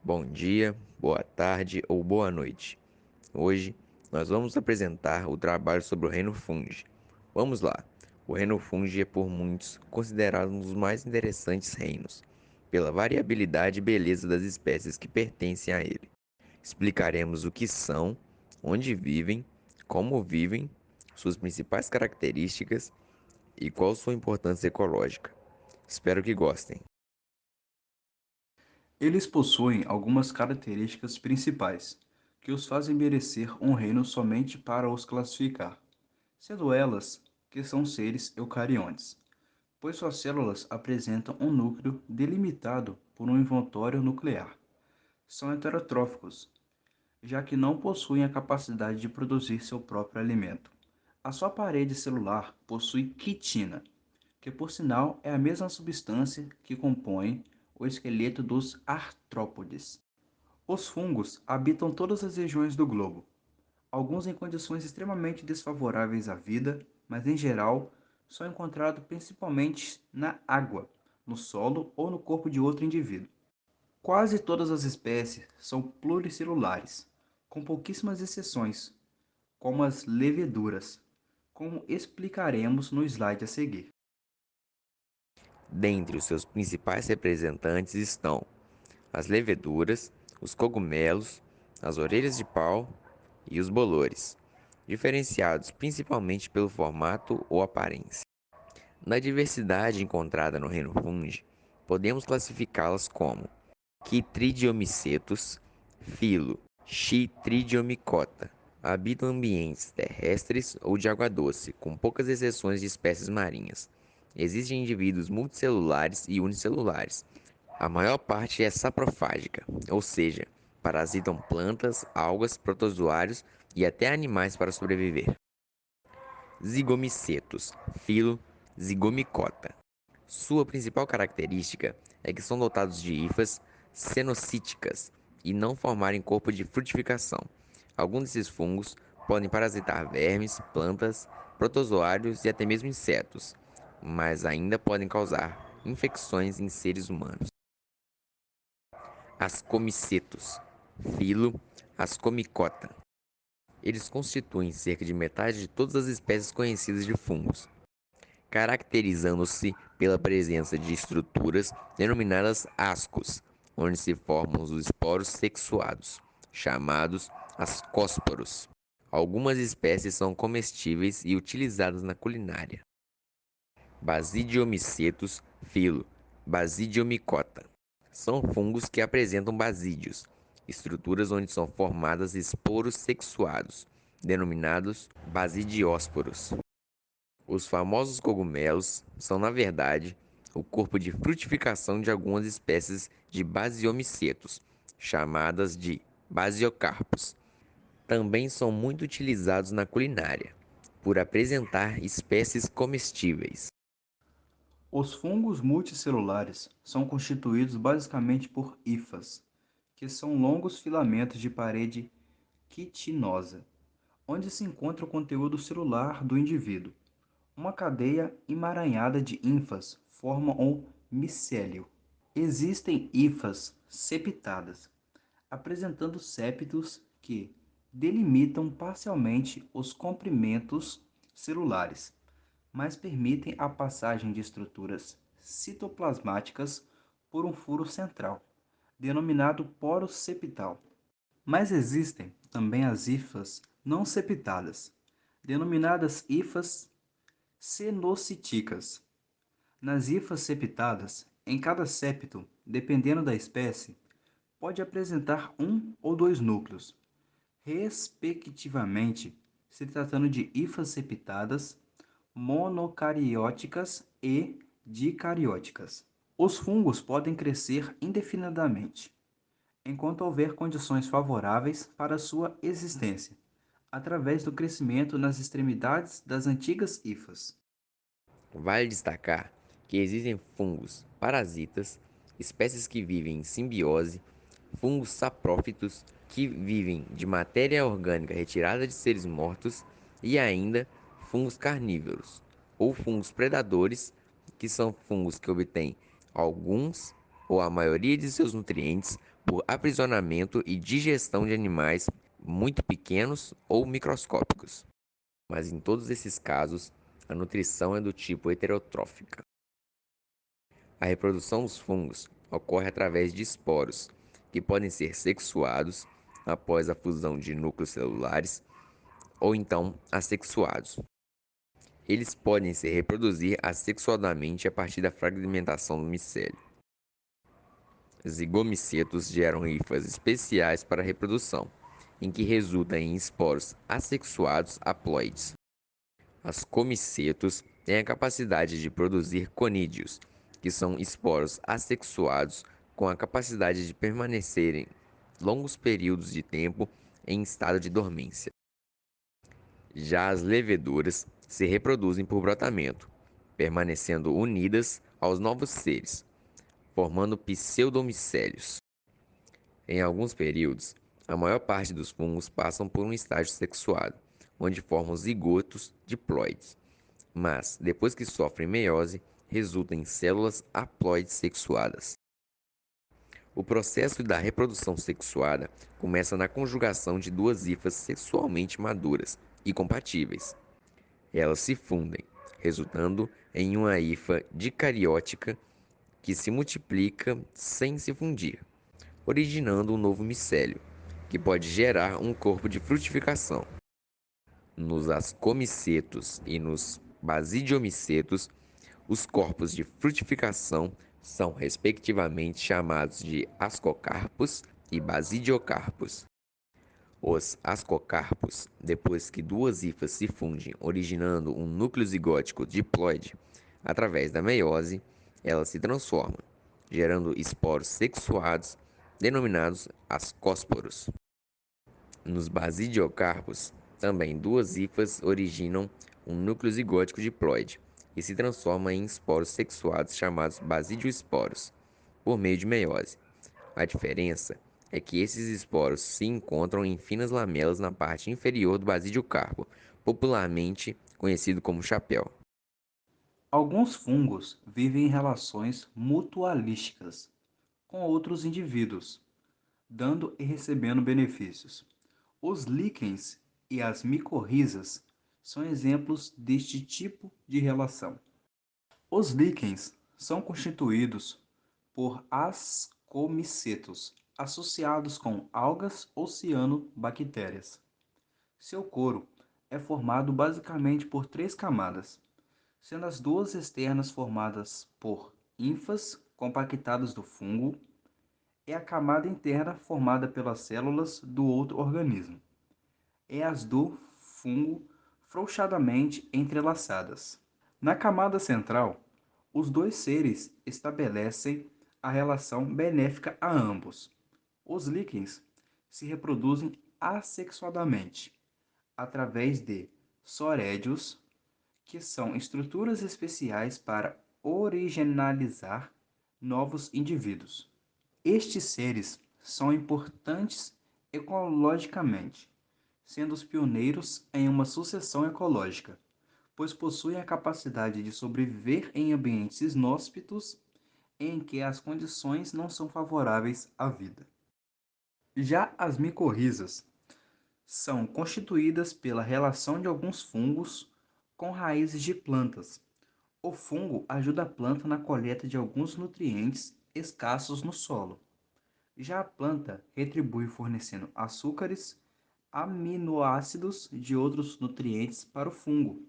Bom dia, boa tarde ou boa noite. Hoje nós vamos apresentar o trabalho sobre o reino fungi. Vamos lá. O reino fungi é por muitos considerado um dos mais interessantes reinos, pela variabilidade e beleza das espécies que pertencem a ele. Explicaremos o que são, onde vivem, suas principais características e qual sua importância ecológica. Espero que gostem. Eles possuem algumas características principais, que os fazem merecer um reino somente para os classificar, sendo elas que são seres eucariontes, pois suas células apresentam um núcleo delimitado por um envoltório nuclear. São heterotróficos, já que não possuem a capacidade de produzir seu próprio alimento. A sua parede celular possui quitina, que por sinal é a mesma substância que compõe o esqueleto dos artrópodes. Os fungos habitam todas as regiões do globo, alguns em condições extremamente desfavoráveis à vida, mas em geral são encontrados principalmente na água, no solo ou no corpo de outro indivíduo. Quase todas as espécies são pluricelulares, com pouquíssimas exceções, como as leveduras, como explicaremos no slide a seguir. Dentre os seus principais representantes estão as leveduras, os cogumelos, as orelhas de pau e os bolores, diferenciados principalmente pelo formato ou aparência. Na diversidade encontrada no reino fungi, podemos classificá-las como Chytridiomycetus, filo Chytridiomycota. Habitam ambientes terrestres ou de água doce, com poucas exceções de espécies marinhas. Existem indivíduos multicelulares e unicelulares. A maior parte é saprofágica, ou seja, parasitam plantas, algas, protozoários e até animais para sobreviver. Zygomycetus, filo Zygomicota. Sua principal característica é que são dotados de hifas cenocíticas e não formarem corpo de frutificação. Alguns desses fungos podem parasitar vermes, plantas, protozoários e até mesmo insetos, mas ainda podem causar infecções em seres humanos. Ascomicetus, filo Ascomicota. Eles constituem cerca de metade de todas as espécies conhecidas de fungos, caracterizando-se pela presença de estruturas denominadas ascos, onde se formam os esporos sexuados, chamados ascósporos. Algumas espécies são comestíveis e utilizadas na culinária. Basidiomycetus filo Basidiomycota. São fungos que apresentam basídios, estruturas onde são formadas esporos sexuados, denominados basidiósporos. Os famosos cogumelos são, na verdade, o corpo de frutificação de algumas espécies de basiomicetos, chamadas de basiocarpos. Também são muito utilizados na culinária, por apresentar espécies comestíveis. Os fungos multicelulares são constituídos basicamente por hifas, que são longos filamentos de parede quitinosa, onde se encontra o conteúdo celular do indivíduo. Uma cadeia emaranhada de hifas forma um micélio. Existem hifas septadas, apresentando septos que delimitam parcialmente os comprimentos celulares, mas permitem a passagem de estruturas citoplasmáticas por um furo central, denominado poro septal. Mas existem também as hifas não septadas, denominadas hifas cenocíticas. Nas hifas septadas, em cada septo, dependendo da espécie, pode apresentar um ou dois núcleos, respectivamente, se tratando de hifas septadas, monocarióticas e dicarióticas. Os fungos podem crescer indefinidamente, enquanto houver condições favoráveis para sua existência, através do crescimento nas extremidades das antigas hifas. Vale destacar que existem fungos parasitas, espécies que vivem em simbiose, fungos saprófitos, que vivem de matéria orgânica retirada de seres mortos, e ainda fungos carnívoros, ou fungos predadores, que são fungos que obtêm alguns ou a maioria de seus nutrientes por aprisionamento e digestão de animais muito pequenos ou microscópicos. Mas em todos esses casos, a nutrição é do tipo heterotrófica. A reprodução dos fungos ocorre através de esporos, que podem ser sexuados após a fusão de núcleos celulares ou então assexuados. Eles podem se reproduzir assexuadamente a partir da fragmentação do micélio. Zigomicetos geram hifas especiais para a reprodução, em que resulta em esporos assexuados haploides. As comicetos têm a capacidade de produzir conídeos, que são esporos assexuados com a capacidade de permanecerem longos períodos de tempo em estado de dormência. Já as leveduras se reproduzem por brotamento, permanecendo unidas aos novos seres, formando pseudomicélios. Em alguns períodos, a maior parte dos fungos passam por um estágio sexuado, onde formam zigotos diploides, mas, depois que sofrem meiose, resultam em células haploides sexuadas. O processo da reprodução sexuada começa na conjugação de duas hifas sexualmente maduras e compatíveis. Elas se fundem, resultando em uma hifa dicariótica que se multiplica sem se fundir, originando um novo micélio, que pode gerar um corpo de frutificação. Nos ascomicetos e nos basidiomicetos, os corpos de frutificação são respectivamente chamados de ascocarpos e basidiocarpos. Os ascocarpos, depois que duas hifas se fundem, originando um núcleo zigótico diploide, através da meiose, elas se transformam, gerando esporos sexuados, denominados ascósporos. Nos basidiocarpos, também duas hifas originam um núcleo zigótico diploide e se transforma em esporos sexuados chamados basidioesporos, por meio de meiose. A diferença é que esses esporos se encontram em finas lamelas na parte inferior do basidiocarpo, popularmente conhecido como chapéu. Alguns fungos vivem em relações mutualísticas com outros indivíduos, dando e recebendo benefícios. Os líquens e as micorrizas são exemplos deste tipo de relação. Os líquens são constituídos por ascomicetos associados com algas ou cianobactérias. Seu couro é formado basicamente por três camadas, sendo as duas externas formadas por ínfas compactadas do fungo e a camada interna formada pelas células do outro organismo, e as do fungo frouxadamente entrelaçadas. Na camada central, os dois seres estabelecem a relação benéfica a ambos. Os líquens se reproduzem assexuadamente, através de sorédios, que são estruturas especiais para originalizar novos indivíduos. Estes seres são importantes ecologicamente, sendo os pioneiros em uma sucessão ecológica, pois possuem a capacidade de sobreviver em ambientes inóspitos em que as condições não são favoráveis à vida. Já as micorrizas são constituídas pela relação de alguns fungos com raízes de plantas. O fungo ajuda a planta na coleta de alguns nutrientes escassos no solo. Já a planta retribui fornecendo açúcares, aminoácidos de outros nutrientes para o fungo.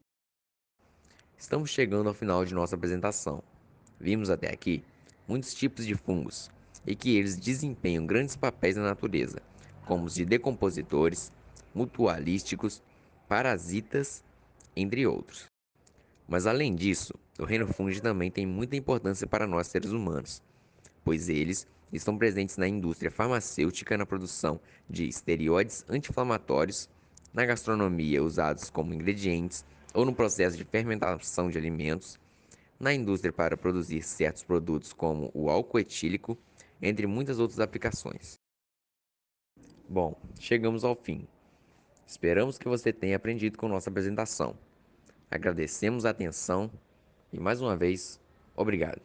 Estamos chegando ao final de nossa apresentação. Vimos até aqui muitos tipos de fungos e que eles desempenham grandes papéis na natureza, como os de decompositores, mutualísticos, parasitas, entre outros. Mas além disso, o reino fungi também tem muita importância para nós seres humanos, pois eles estão presentes na indústria farmacêutica na produção de esteroides anti-inflamatórios, na gastronomia usados como ingredientes ou no processo de fermentação de alimentos, na indústria para produzir certos produtos como o álcool etílico, entre muitas outras aplicações. Bom, chegamos ao fim. Esperamos que você tenha aprendido com nossa apresentação. Agradecemos a atenção e mais uma vez, obrigado.